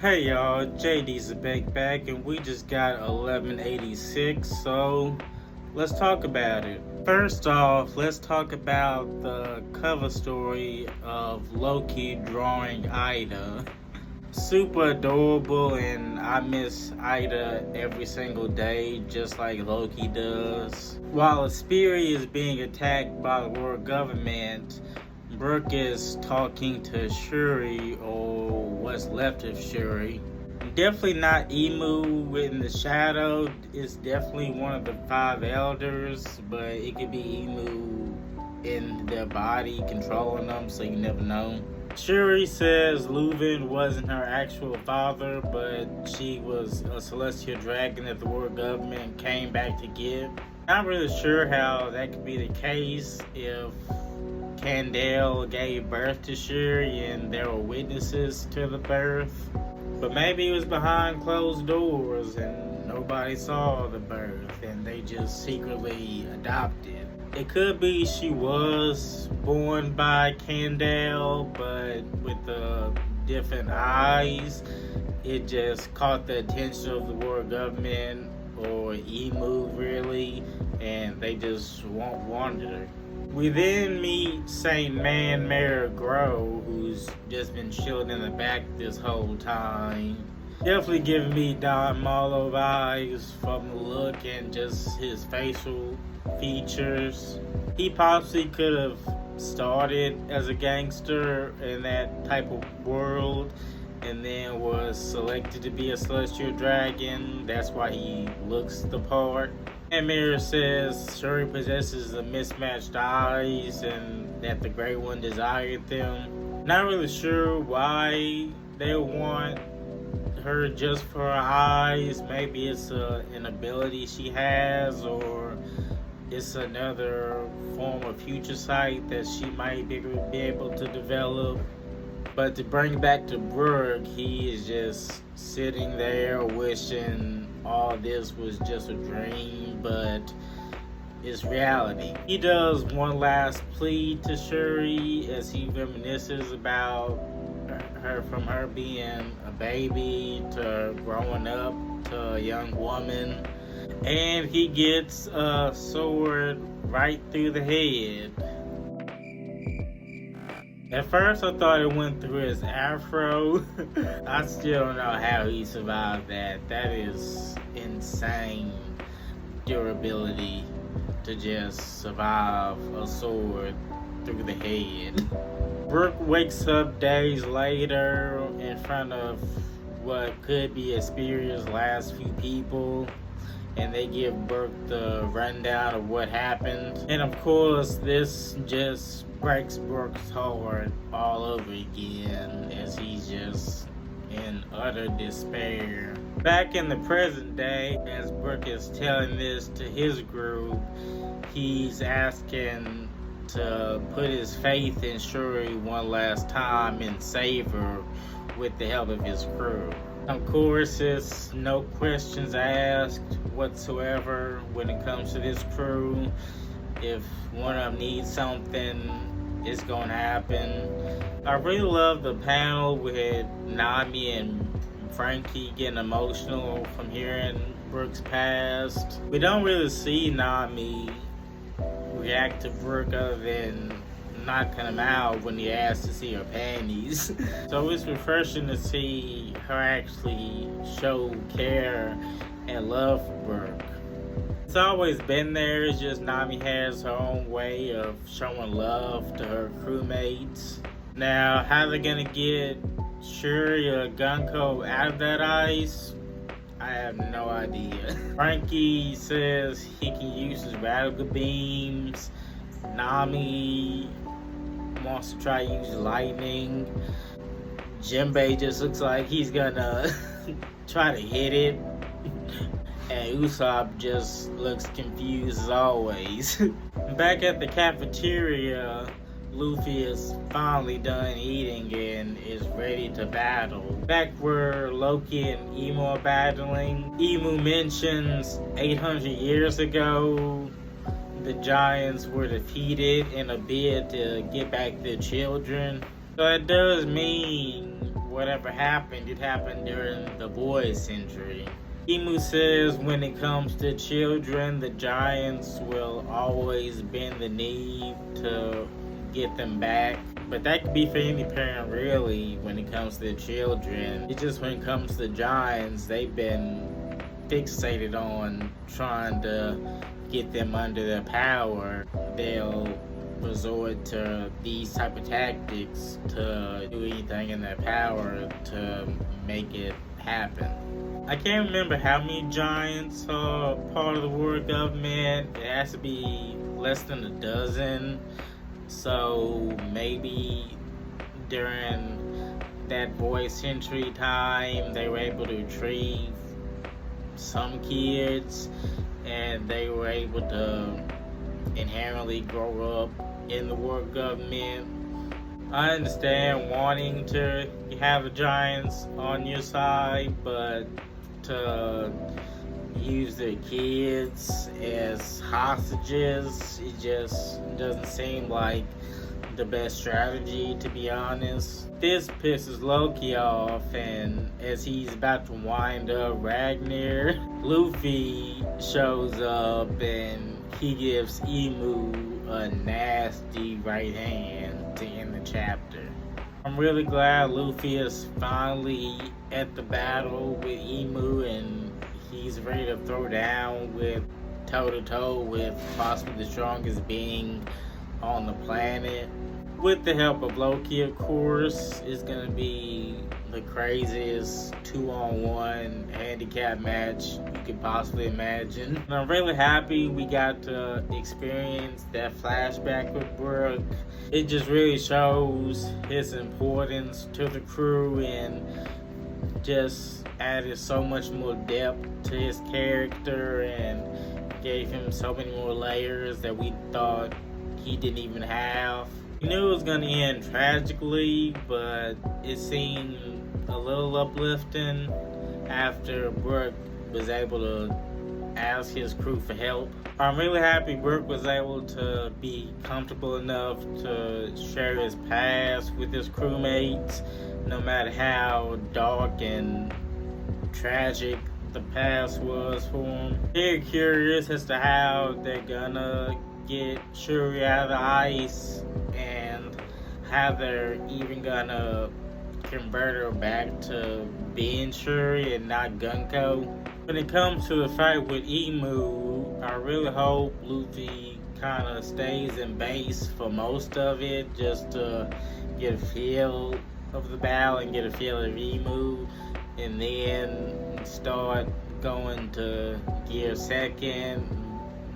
Hey y'all, JD's back and we just got 1186, so let's talk about it. First off, let's talk about the cover story of Loki drawing Ida. Super adorable, and I miss Ida every single day, just like Loki does. While Aspiri is being attacked by the world government, Brooke is talking to Shuri, or what's left of Shuri. Definitely not Emu in the shadow. It's definitely one of the five elders, but it could be Emu in their body controlling them, so you never know. Shuri says Leuven wasn't her actual father, but she was a celestial dragon that the world government came back to get. Not really sure how that could be the case if Kandel gave birth to Shuri and there were witnesses to the birth. But maybe it was behind closed doors and nobody saw the birth and they just secretly adopted. It could be she was born by Kandel, but with the different eyes, it just caught the attention of the world government or Emu really, and they just wanted her. We then meet Saint Mara Grow, who's just been chilling in the back this whole time. Definitely giving me Don Marlo vibes from the look and just his facial features. He possibly could have started as a gangster in that type of world and then was selected to be a celestial dragon. That's why he looks the part. And Mira says Shuri possesses the mismatched eyes and that the Great One desired them. Not really sure why they want her just for her eyes. Maybe it's an ability she has, or it's another form of future sight that she might be able to develop. But to bring back to Brooke, he is just sitting there wishing all this was just a dream, but it's reality. He does one last plea to Shuri as he reminisces about her, from her being a baby to growing up to a young woman. And he gets a sword right through the head. At first I thought it went through his afro. I still don't know how he survived that. That is insane durability to just survive a sword through the head. Brooke wakes up days later in front of what could be Aspiria's last few people, and they give Brooke the rundown of what happened. And of course, this just breaks Brooke's heart all over again as he's just in utter despair. Back in the present day, as Brooke is telling this to his group, he's asking to put his faith in Shuri one last time and save her with the help of his crew. Of course, it's no questions asked whatsoever when it comes to this crew. If one of them needs something, it's gonna happen. I really love the panel with Nami and Frankie getting emotional from hearing Brooke's past. We don't really see Nami react to Brooke other than knocking him out when he asked to see her panties. So it's refreshing to see her actually show care and love for Brooke. It's always been there, it's just Nami has her own way of showing love to her crewmates. Now, how they're gonna get Shuri or Gunko out of that ice, I have no idea. Frankie says he can use his radical beams. Nami wants to try to use lightning. Jinbei just looks like he's gonna try to hit it. And Usopp just looks confused as always. Back at the cafeteria, Luffy is finally done eating and is ready to battle. Back where Loki and Emu are battling, Emu mentions 800 years ago the giants were defeated in a bid to get back their children. So it does mean whatever happened, it happened during the boys' century. Imu says when it comes to children, the Giants will always bend the knee to get them back. But that could be for any parent, really, when it comes to the children. It's just when it comes to the Giants, they've been fixated on trying to get them under their power. They'll resort to these type of tactics to do anything in their power to make it happen. I can't remember how many Giants are part of the world government. It has to be less than a dozen. So maybe during that boys' century time, they were able to retrieve some kids, and they were able to inherently grow up in the world government. I understand wanting to have the Giants on your side, but to use their kids as hostages, it just doesn't seem like the best strategy, to be honest. This pisses Loki off, and as he's about to wind up Ragnar, Luffy shows up and he gives Imu a nasty right hand to end the chapter. I'm really glad Luffy is finally at the battle with Imu, and he's ready to throw down with toe-to-toe with possibly the strongest being on the planet. With the help of Loki, of course. It's going to be the craziest 2-on-1 handicap match you could possibly imagine. And I'm really happy we got to experience that flashback with Brook. It just really shows his importance to the crew and just added so much more depth to his character and gave him so many more layers that we thought he didn't even have. We knew it was going to end tragically, but it seemed a little uplifting after Brook was able to ask his crew for help. I'm really happy Brook was able to be comfortable enough to share his past with his crewmates, no matter how dark and tragic the past was for him. Very curious as to how they're gonna get Shuri out of the ice and how they're even gonna convert her back to being Shuri and not Gunko. When it comes to the fight with Imu, I really hope Luffy kind of stays in base for most of it, just to get a feel of the battle and get a feel of Imu, and then start going to gear 2nd,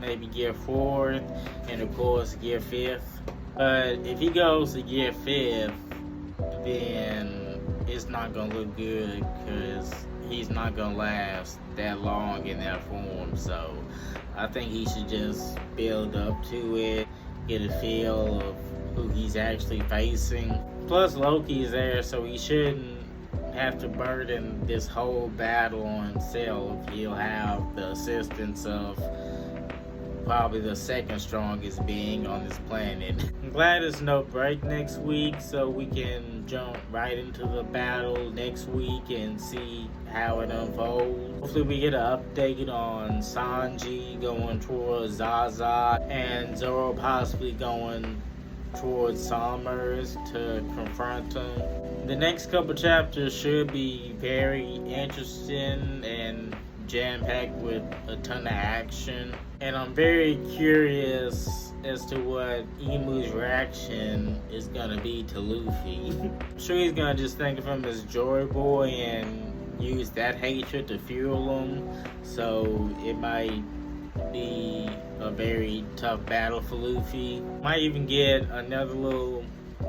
maybe gear 4th, and of course gear 5th. But if he goes to gear 5th, then it's not gonna look good, because he's not gonna last that long in that form. So I think he should just build up to it, get a feel of who he's actually facing. Plus Loki's there, so he shouldn't have to burden this whole battle on himself. He'll have the assistance of probably the 2nd strongest being on this planet. I'm glad there's no break next week, so we can jump right into the battle next week and see how it unfolds. Hopefully we get an update on Sanji going towards Zaza and Zoro possibly going towards Summers to confront him. The next couple chapters should be very interesting and jam-packed with a ton of action. And I'm very curious as to what Imu's reaction is gonna be to Luffy. I'm sure he's gonna just think of him as Joy Boy and use that hatred to fuel him. So it might be a very tough battle for Luffy. Might even get another little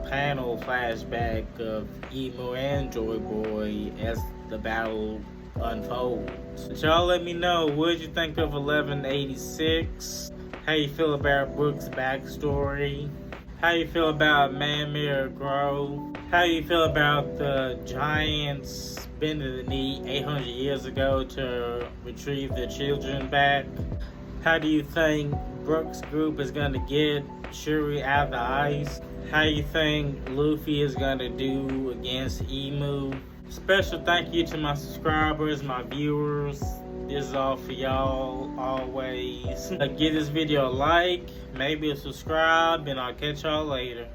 panel flashback of Imu and Joy Boy as the battle unfolds. But y'all let me know, what did you think of 1186? How you feel about Brook's backstory? How you feel about Manmere Grow? How you feel about the Giants bending the knee 800 years ago to retrieve the children back? How do you think Brook's group is going to get Shuri out of the ice? How you think Luffy is gonna do against Emu? Special thank you to my subscribers, my viewers. This is all for y'all always. Give this video a like, maybe a subscribe, and I'll catch y'all later.